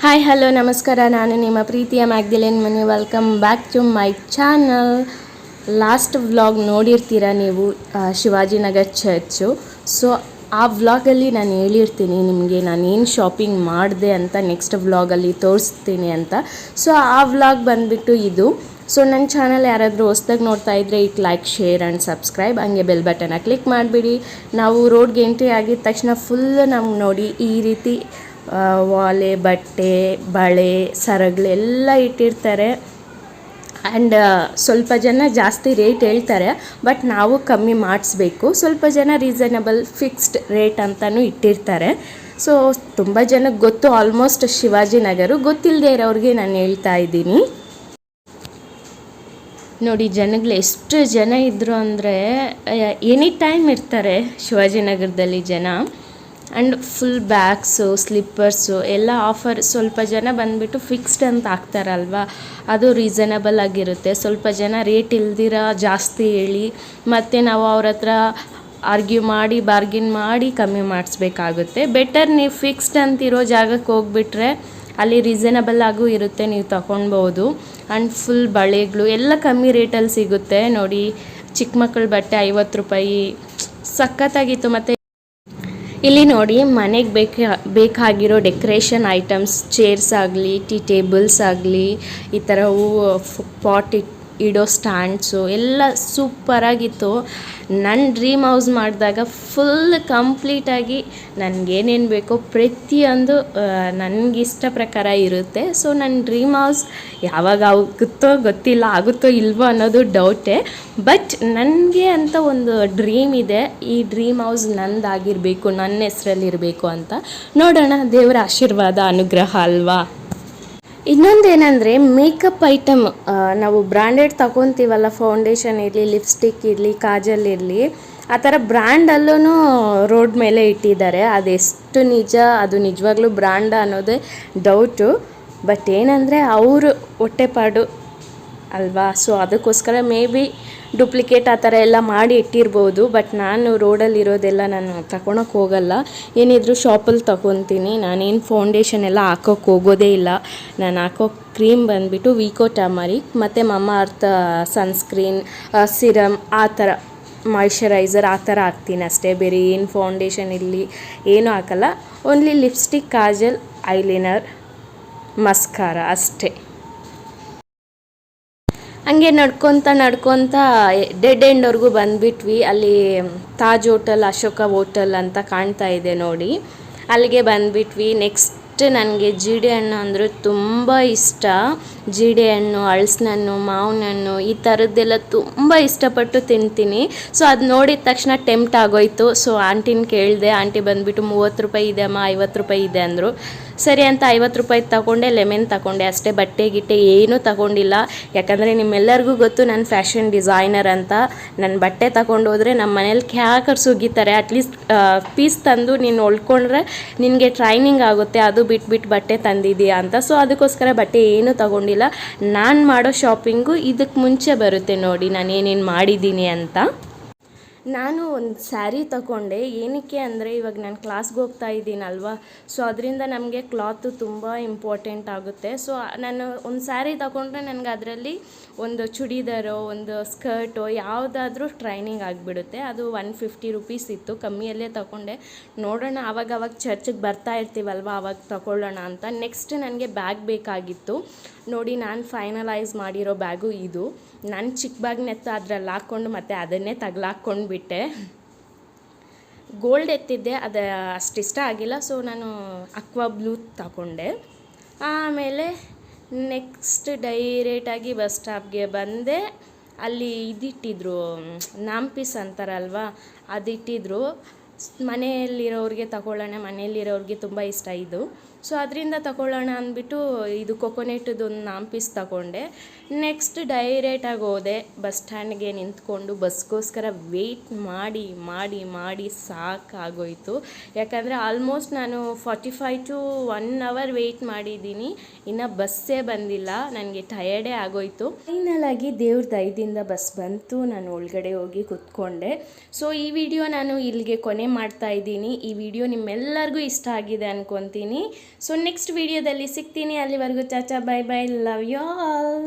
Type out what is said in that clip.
Hi hello ನಮಸ್ಕಾರ. ನಾನು ನಿಮ್ಮ ಪ್ರೀತಿಯ Magdalene Mani. Welcome back to my channel. Last vlog ನೋಡಿರ್ತೀರ ನೀವು, ಶಿವಾಜಿನಗರ್ ಚರ್ಚು. ಸೊ ಆ ವ್ಲಾಗಲ್ಲಿ ನಾನು ಹೇಳಿರ್ತೀನಿ ನಿಮಗೆ ನಾನೇನು ಶಾಪಿಂಗ್ ಮಾಡಿದೆ ಅಂತ, ನೆಕ್ಸ್ಟ್ ವ್ಲಾಗಲ್ಲಿ ತೋರಿಸ್ತೀನಿ ಅಂತ. ಸೊ ಆ ವ್ಲಾಗ್ ಬಂದುಬಿಟ್ಟು ಇದು. ಸೊ ನನ್ನ ಚಾನಲ್ ಯಾರಾದರೂ ಹೊಸ್ದಾಗಿ ನೋಡ್ತಾ ಇದ್ದರೆ ಲೈಕ್, ಶೇರ್ ಆ್ಯಂಡ್ ಸಬ್ಸ್ಕ್ರೈಬ್. ಹಂಗೆ ಬೆಲ್ ಬಟನ್ನ ಕ್ಲಿಕ್ ಮಾಡಿಬಿಡಿ. ನಾವು ರೋಡ್ಗೆ ಎಂಟ್ರಿ ಆಗಿದ ತಕ್ಷಣ ಫುಲ್ ನಮ್ಗೆ ನೋಡಿ ಈ ರೀತಿ ವಾಲೆ, ಬಟ್ಟೆ, ಬಳೆ, ಸರಗಳೆಲ್ಲ ಇಟ್ಟಿರ್ತಾರೆ. ಆ್ಯಂಡ್ ಸ್ವಲ್ಪ ಜನ ಜಾಸ್ತಿ ರೇಟ್ ಹೇಳ್ತಾರೆ, ಬಟ್ ನಾವು ಕಮ್ಮಿ ಮಾಡಿಸ್ಬೇಕು. ಸ್ವಲ್ಪ ಜನ ರೀಸನಬಲ್ ಫಿಕ್ಸ್ಡ್ ರೇಟ್ ಅಂತಲೂ ಇಟ್ಟಿರ್ತಾರೆ. ಸೊ ತುಂಬ ಜನಕ್ಕೆ ಗೊತ್ತು ಆಲ್ಮೋಸ್ಟ್ ಶಿವಾಜಿನಗರು. ಗೊತ್ತಿಲ್ಲದೆ ಇರೋರಿಗೆ ನಾನು ಹೇಳ್ತಾ ಇದ್ದೀನಿ. ನೋಡಿ ಜನಗಳು ಎಷ್ಟು ಜನ ಇದ್ದರು ಅಂದರೆ ಎನಿ ಟೈಮ್ ಇರ್ತಾರೆ ಶಿವಾಜಿನಗರದಲ್ಲಿ ಜನ. ಆ್ಯಂಡ್ ಫುಲ್ ಬ್ಯಾಗ್ಸು, ಸ್ಲಿಪ್ಪರ್ಸು ಎಲ್ಲ ಆಫರ್. ಸ್ವಲ್ಪ ಜನ ಬಂದುಬಿಟ್ಟು ಫಿಕ್ಸ್ಡ್ ಅಂತ ಹಾಕ್ತಾರಲ್ವ, ಅದು ರೀಸನಬಲ್ ಆಗಿರುತ್ತೆ. ಸ್ವಲ್ಪ ಜನ ರೇಟ್ ಇಲ್ದಿರ ಜಾಸ್ತಿ ಹೇಳಿ ಮತ್ತು ನಾವು ಅವ್ರ ಹತ್ರ ಆರ್ಗ್ಯೂ ಮಾಡಿ ಬಾರ್ಗಿನ್ ಮಾಡಿ ಕಮ್ಮಿ ಮಾಡಿಸ್ಬೇಕಾಗುತ್ತೆ. ಬೆಟರ್ ನೀವು ಫಿಕ್ಸ್ಡ್ ಅಂತಿರೋ ಜಾಗಕ್ಕೆ ಹೋಗ್ಬಿಟ್ರೆ ಅಲ್ಲಿ ರೀಸನಬಲ್ ಆಗೂ ಇರುತ್ತೆ, ನೀವು ತಗೊಳ್ಬೋದು. ಆ್ಯಂಡ್ ಫುಲ್ ಬಳೆಗಳು ಎಲ್ಲ ಕಮ್ಮಿ ರೇಟಲ್ಲಿ ಸಿಗುತ್ತೆ. ನೋಡಿ ಚಿಕ್ಕ ಮಕ್ಕಳ ಬಟ್ಟೆ 50 ರೂಪಾಯಿ, ಸಖತ್ತಾಗಿತ್ತು. ಮತ್ತು ಇಲ್ಲಿ ನೋಡಿ ಮನೆಗೆ ಬೇಕಾಗಿರೋ ಡೆಕೋರೇಷನ್ ಐಟಮ್ಸ್, ಚೇರ್ಸ್ ಆಗಲಿ, ಟೀ ಟೇಬಲ್ಸ್ ಆಗಲಿ, ಈ ಥರ ಹೂವು ಪಾಟ್ ಇಡೋ ಸ್ಟ್ಯಾಂಡ್ಸು ಎಲ್ಲ ಸೂಪರಾಗಿತ್ತು. ನನ್ನ ಡ್ರೀಮ್ ಹೌಸ್ ಮಾಡಿದಾಗ ಫುಲ್ ಕಂಪ್ಲೀಟಾಗಿ ನನಗೇನೇನು ಬೇಕೋ ಪ್ರತಿಯೊಂದು ನನಗಿಷ್ಟ ಪ್ರಕಾರ ಇರುತ್ತೆ. ಸೊ ನನ್ನ ಡ್ರೀಮ್ ಹೌಸ್ ಯಾವಾಗ ಆಗುತ್ತೋ ಗೊತ್ತಿಲ್ಲ, ಆಗುತ್ತೋ ಇಲ್ವೋ ಅನ್ನೋದು ಡೌಟೇ. ಬಟ್ ನನಗೆ ಅಂತ ಒಂದು ಡ್ರೀಮ್ ಇದೆ. ಈ ಡ್ರೀಮ್ ಹೌಸ್ ನಂದಾಗಿರಬೇಕು, ನನ್ನ ಹೆಸ್ರಲ್ಲಿರಬೇಕು ಅಂತ. ನೋಡೋಣ, ದೇವರ ಆಶೀರ್ವಾದ ಅನುಗ್ರಹ ಅಲ್ವಾ. ಇನ್ನೊಂದೇನೆಂದರೆ ಮೇಕಪ್ ಐಟಮ್, ನಾವು ಬ್ರ್ಯಾಂಡೆಡ್ ತಗೊತೀವಲ್ಲ, ಫೌಂಡೇಶನ್ ಇರಲಿ, ಲಿಪ್ಸ್ಟಿಕ್ ಇರಲಿ, ಕಾಜಲ್ ಇರಲಿ, ಆ ಥರ ಬ್ರ್ಯಾಂಡಲ್ಲೂ ರೋಡ್ ಮೇಲೆ ಇಟ್ಟಿದ್ದಾರೆ. ಅದೆಷ್ಟು ನಿಜ, ಅದು ನಿಜವಾಗ್ಲೂ ಬ್ರ್ಯಾಂಡ ಅನ್ನೋದೇ ಡೌಟು. ಬಟ್ ಏನಂದರೆ ಅವರು ಹೊಟ್ಟೆಪಾಡು ಅಲ್ವಾ. ಸೊ ಅದಕ್ಕೋಸ್ಕರ ಮೇ ಬಿ ಡೂಪ್ಲಿಕೇಟ್ ಆ ಥರ ಎಲ್ಲ ಮಾಡಿ ಇಟ್ಟಿರ್ಬೋದು. ಬಟ್ ನಾನು ರೋಡಲ್ಲಿರೋದೆಲ್ಲ ನಾನು ತಗೊಳಕ್ಕೆ ಹೋಗಲ್ಲ, ಏನಿದ್ರು ಶಾಪಲ್ಲಿ ತಗೊತೀನಿ. ನಾನೇನು ಫೌಂಡೇಶನ್ ಎಲ್ಲ ಹಾಕೋಕ್ಕೆ ಹೋಗೋದೇ ಇಲ್ಲ. ನಾನು ಹಾಕೋ ಕ್ರೀಮ್ ಬಂದುಬಿಟ್ಟು ವಿಕೋ ಟರ್ಮರಿಕ್ ಮತ್ತು ಮಮ್ಮ ಅರ್ತ್ ಸನ್ಸ್ಕ್ರೀನ್, ಸಿರಮ್, ಆ ಥರ ಮಾಯ್ಶ್ಚರೈಸರ್ ಆ ಥರ ಹಾಕ್ತೀನಿ ಅಷ್ಟೇ. ಬೇರೆ ಏನು ಫೌಂಡೇಶನ್ ಇರಲಿ ಏನೂ ಹಾಕಲ್ಲ. Only lipstick, Kajal, eyeliner, mascara ಅಷ್ಟೇ. ಹಂಗೆ ನಡ್ಕೊತ ಡೆಡ್ ಎಂಡ್ವರೆಗೂ ಬಂದುಬಿಟ್ವಿ. ಅಲ್ಲಿ ತಾಜ್ ಹೋಟೆಲ್, ಅಶೋಕ ಹೋಟೆಲ್ ಅಂತ ಕಾಣ್ತಾ ಇದೆ ನೋಡಿ, ಅಲ್ಲಿಗೆ ಬಂದುಬಿಟ್ವಿ. ನೆಕ್ಸ್ಟ್ ನನಗೆ ಜೀಡೆ ಹಣ್ಣು ಅಂದರೆ ತುಂಬ ಇಷ್ಟ. ಜೀಡೆ ಹಣ್ಣು, ಹಲಸಿನ ಹಣ್ಣು, ಮಾವಿನ ಹಣ್ಣು ಈ ಥರದ್ದೆಲ್ಲ ತುಂಬ ಇಷ್ಟಪಟ್ಟು ತಿಂತೀನಿ. ಸೊ ಅದು ನೋಡಿದ ತಕ್ಷಣ ಟೆಂಪ್ಟ್ ಆಗೋಯ್ತು. ಸೊ ಆಂಟಿನ ಕೇಳಿದೆ. ಆಂಟಿ ಬಂದುಬಿಟ್ಟು 30 ರೂಪಾಯಿ ಇದೆ ಅಮ್ಮ, 50 ರೂಪಾಯಿ ಇದೆ ಅಂದರು. ಸರಿ ಅಂತ 50 ರೂಪಾಯಿ ತಗೊಂಡೆ, ಲೆಮನ್ ತಗೊಂಡೆ ಅಷ್ಟೇ. ಬಟ್ಟೆ ಗಿಟ್ಟೆ ಏನೂ ತಗೊಂಡಿಲ್ಲ. ಯಾಕಂದರೆ ನಿಮ್ಮೆಲ್ಲರಿಗೂ ಗೊತ್ತು ನಾನು ಫ್ಯಾಷನ್ ಡಿಸೈನರ್ ಅಂತ. ನನ್ನ ಬಟ್ಟೆ ತಗೊಂಡೋದ್ರೆ ನಮ್ಮ ಮನೇಲಿ ಕ್ಯಾಕರ್ಸ್ ಉಗಿತಾರೆ. ಅಟ್ಲೀಸ್ಟ್ ಪೀಸ್ ತಂದು ನೀನು ಹೊಲ್ಕೊಂಡ್ರೆ ನಿನಗೆ ಟ್ರೈನಿಂಗ್ ಆಗುತ್ತೆ, ಅದು ಬಿಟ್ಬಿಟ್ಟು ಬಟ್ಟೆ ತಂದಿದ್ದೀಯಾ ಅಂತ. ಸೊ ಅದಕ್ಕೋಸ್ಕರ ಬಟ್ಟೆ ಏನೂ ತಗೊಂಡಿಲ್ಲ. ನಾನು ಮಾಡೋ ಶಾಪಿಂಗು ಇದಕ್ಕೆ ಮುಂಚೆ ಬರುತ್ತೆ ನೋಡಿ, ನಾನು ಏನೇನು ಮಾಡಿದ್ದೀನಿ ಅಂತ. ನಾನು ಒಂದು ಸ್ಯಾರಿ ತಗೊಂಡೆ. ಏನಕ್ಕೆ ಅಂದರೆ ಇವಾಗ ನಾನು ಕ್ಲಾಸ್ಗೆ ಹೋಗ್ತಾ ಇದ್ದೀನಲ್ವ, ಸೊ ಅದರಿಂದ ನಮಗೆ ಕ್ಲಾತು ತುಂಬ ಇಂಪಾರ್ಟೆಂಟ್ ಆಗುತ್ತೆ. ಸೊ ನಾನು ಒಂದು ಸ್ಯಾರಿ ತಗೊಂಡ್ರೆ ನನಗೆ ಅದರಲ್ಲಿ ಒಂದು ಚೂಡಿದಾರೋ ಒಂದು ಸ್ಕರ್ಟೋ ಯಾವುದಾದ್ರೂ ಟ್ರೈನಿಂಗ್ ಆಗಿಬಿಡುತ್ತೆ. ಅದು 150 ರೂಪೀಸ್ ಇತ್ತು, ಕಮ್ಮಿಯಲ್ಲೇ ತಗೊಂಡೆ. ನೋಡೋಣ, ಆವಾಗ ಚರ್ಚಿಗೆ ಬರ್ತಾ ಇರ್ತೀವಲ್ವ, ಆವಾಗ ತಗೊಳ್ಳೋಣ ಅಂತ. ನೆಕ್ಸ್ಟ್ ನನಗೆ ಬ್ಯಾಗ್ ಬೇಕಾಗಿತ್ತು ನೋಡಿ. ನಾನು ಫೈನಲೈಸ್ ಮಾಡಿರೋ ಬ್ಯಾಗು ಇದು. ನಾನು ಚಿಕ್ಕ ಬ್ಯಾಗ್ನೆತ್ತು ಅದ್ರಲ್ಲಿ ಹಾಕ್ಕೊಂಡು ಮತ್ತೆ ಅದನ್ನೇ ತಗ್ಲಾಕ್ಕೊಂಡು ಬಿಟ್ಟೆ. ಗೋಲ್ಡ್ ಎತ್ತಿದ್ದೆ, ಅದು ಅಷ್ಟಿಷ್ಟ ಆಗಿಲ್ಲ. ಸೊ ನಾನು ಅಕ್ವಾ ಬ್ಲೂ ತಗೊಂಡೆ. ಆಮೇಲೆ ನೆಕ್ಸ್ಟ್ ಡೈರೆಕ್ಟಾಗಿ ಬಸ್ ಸ್ಟಾಪ್ಗೆ ಬಂದೆ. ಅಲ್ಲಿ ಇದಿಟ್ಟಿದ್ರು, ನಾಂಪೀಸ್ ಅಂತಾರಲ್ವ, ಅದಿಟ್ಟಿದ್ರು. ಮನೆಯಲ್ಲಿರೋರಿಗೆ ತಗೊಳ್ಳೋಣ, ಮನೆಯಲ್ಲಿರೋರಿಗೆ ತುಂಬ ಇಷ್ಟ ಇದು. ಸೊ ಅದರಿಂದ ತಗೊಳ್ಳೋಣ ಅಂದ್ಬಿಟ್ಟು ಇದು ಕೊಕೊನೆಟ್ದು ಒಂದು ನಾಂಪೀಸ್ ತಗೊಂಡೆ. ನೆಕ್ಸ್ಟ್ ಡೈರೆಕ್ಟಾಗಿ ಹೋದೆ ಬಸ್ ಸ್ಟ್ಯಾಂಡ್ಗೆ. ನಿಂತ್ಕೊಂಡು ಬಸ್ಗೋಸ್ಕರ ವೆಯ್ಟ್ ಮಾಡಿ ಸಾಕಾಗೋಯಿತು. ಯಾಕಂದರೆ ಆಲ್ಮೋಸ್ಟ್ ನಾನು 45 to 1 hour ವೆಯ್ಟ್ ಮಾಡಿದ್ದೀನಿ, ಇನ್ನು ಬಸ್ಸೇ ಬಂದಿಲ್ಲ. ನನಗೆ ಟಯರ್ಡೇ ಆಗೋಯಿತು. ಫೈನಲಾಗಿ ದೇವ್ರ ದಯದಿಂದ ಬಸ್ ಬಂತು. ನಾನು ಒಳಗಡೆ ಹೋಗಿ ಕೂತ್ಕೊಂಡೆ. ಸೊ ಈ ವಿಡಿಯೋ ನಾನು ಇಲ್ಲಿಗೆ ಕೊನೆ ಮಾಡ್ತಾ ಇದ್ದೀನಿ. ಈ ವಿಡಿಯೋ ನಿಮ್ಮೆಲ್ಲರಿಗೂ ಇಷ್ಟ ಆಗಿದೆ ಅಂದ್ಕೊತೀನಿ. ಸೊ ನೆಕ್ಸ್ಟ್ ವಿಡಿಯೋದಲ್ಲಿ ಸಿಗ್ತೀನಿ. ಅಲ್ಲಿವರೆಗೂ ಚಾಚಾ, bye bye, love you all.